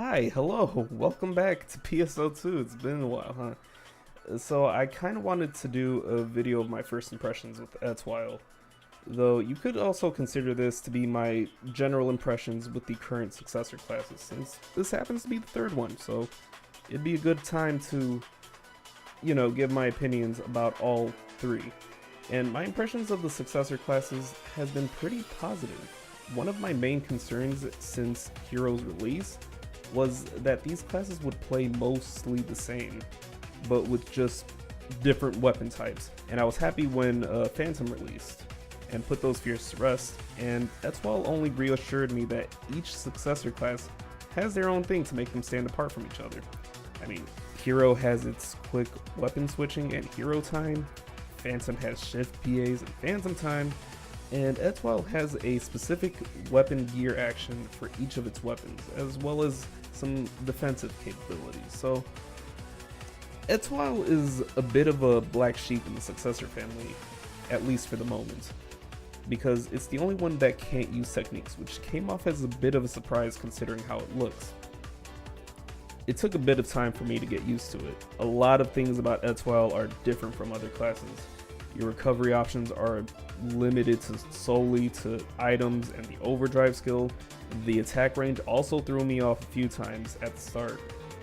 Hi, hello, welcome back to PSO2. It's been a while, huh? So I kind of wanted to do a video of my first impressions with Etoile, though you could also consider this to be my general impressions with the current successor classes, since this happens to be the third one, so it'd be a good time to, give my opinions about all three. And my impressions of the successor classes has been pretty positive. One of my main concerns since Hero's release was that these classes would play mostly the same, but with just different weapon types. And I was happy when Phantom released and put those fears to rest, and Etoile only reassured me that each successor class has their own thing to make them stand apart from each other. I mean, Hero has its quick weapon switching and hero time, Phantom has shift PAs and Phantom time, and Etoile has a specific weapon gear action for each of its weapons, as well as some defensive capabilities. So Etoile is a bit of a black sheep in the successor family, at least for the moment, because it's the only one that can't use techniques, which came off as a bit of a surprise considering how it looks. It took a bit of time for me to get used to it. A lot of things about Etoile are different from other classes. Your recovery options are limited solely to items and the overdrive skill. The attack range also threw me off a few times at the start.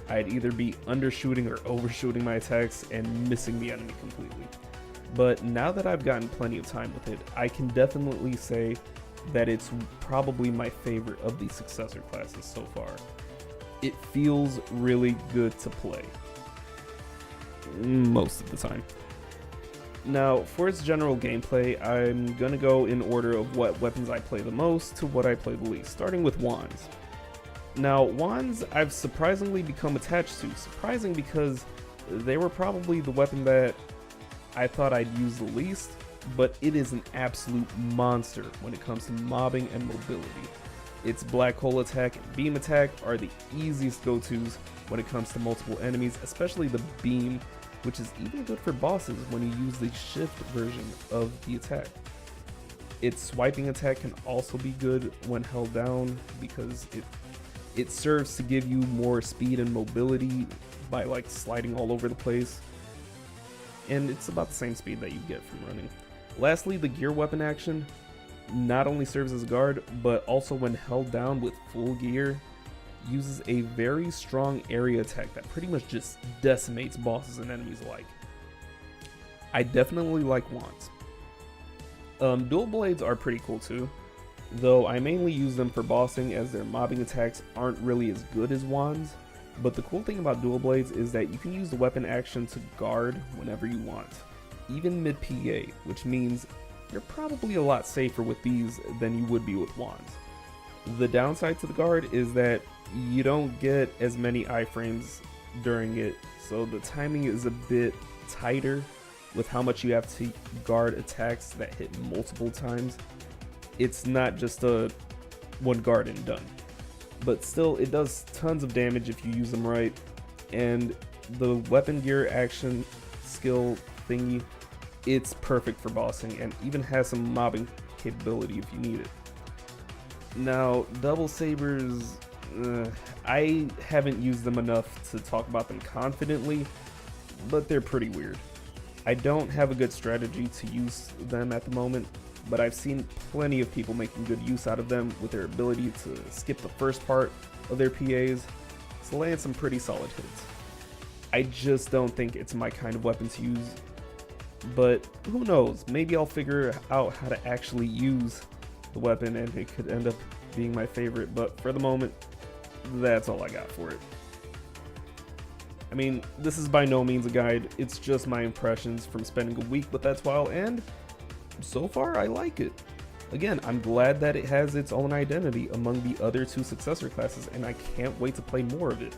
I'd either be undershooting or overshooting my attacks and missing the enemy completely. But now that I've gotten plenty of time with it, I can definitely say that it's probably my favorite of the successor classes so far. It feels really good to play. Most of the time. Now, for its general gameplay, I'm gonna go in order of what weapons I play the most to what I play the least, starting with wands. Now, wands I've surprisingly become attached to. Surprising because they were probably the weapon that I thought I'd use the least, but it is an absolute monster when it comes to mobbing and mobility. Its black hole attack and beam attack are the easiest go-tos when it comes to multiple enemies, especially the beam, which is even good for bosses when you use the shift version of the attack. Its swiping attack can also be good when held down because it serves to give you more speed and mobility by like sliding all over the place, and it's about the same speed that you get from running. Lastly, the gear weapon action not only serves as a guard, but also when held down with full gear, uses a very strong area attack that pretty much just decimates bosses and enemies alike. I definitely like wands. Dual blades are pretty cool too, though I mainly use them for bossing as their mobbing attacks aren't really as good as wands. But the cool thing about dual blades is that you can use the weapon action to guard whenever you want, even mid PA, which means you're probably a lot safer with these than you would be with wands. The downside to the guard is that you don't get as many iframes during it, so the timing is a bit tighter with how much you have to guard attacks that hit multiple times. It's not just a one guard and done, but still it does tons of damage if you use them right, and the weapon gear action skill thingy, it's perfect for bossing and even has some mobbing capability if you need it. Now, double sabers, I haven't used them enough to talk about them confidently, but they're pretty weird. I don't have a good strategy to use them at the moment, but I've seen plenty of people making good use out of them with their ability to skip the first part of their PAs to land some pretty solid hits. I just don't think it's my kind of weapon to use, but who knows, maybe I'll figure out how to actually use the weapon and it could end up being my favorite, but for the moment, that's all I got for it. I mean, this is by no means a guide, it's just my impressions from spending a week with Etoile, and so far I like it. Again, I'm glad that it has its own identity among the other two successor classes, and I can't wait to play more of it.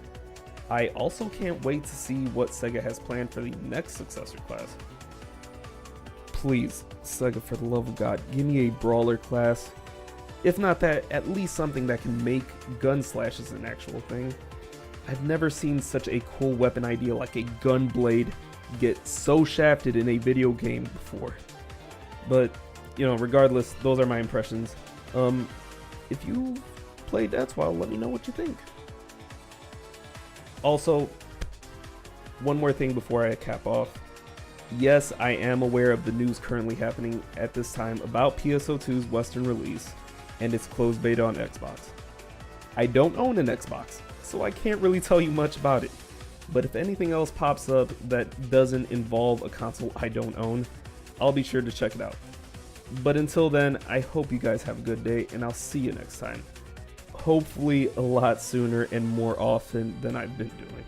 I also can't wait to see what Sega has planned for the next successor class. Please, Sega, for the love of God, give me a brawler class. If not that, at least something that can make gun slashes an actual thing. I've never seen such a cool weapon idea like a gun blade get so shafted in a video game before. But, regardless, those are my impressions. If you played Etoile, let me know what you think. Also, one more thing before I cap off. Yes, I am aware of the news currently happening at this time about PSO2's Western release and its closed beta on Xbox. I don't own an Xbox, so I can't really tell you much about it. But if anything else pops up that doesn't involve a console I don't own, I'll be sure to check it out. But until then, I hope you guys have a good day, and I'll see you next time. Hopefully a lot sooner and more often than I've been doing.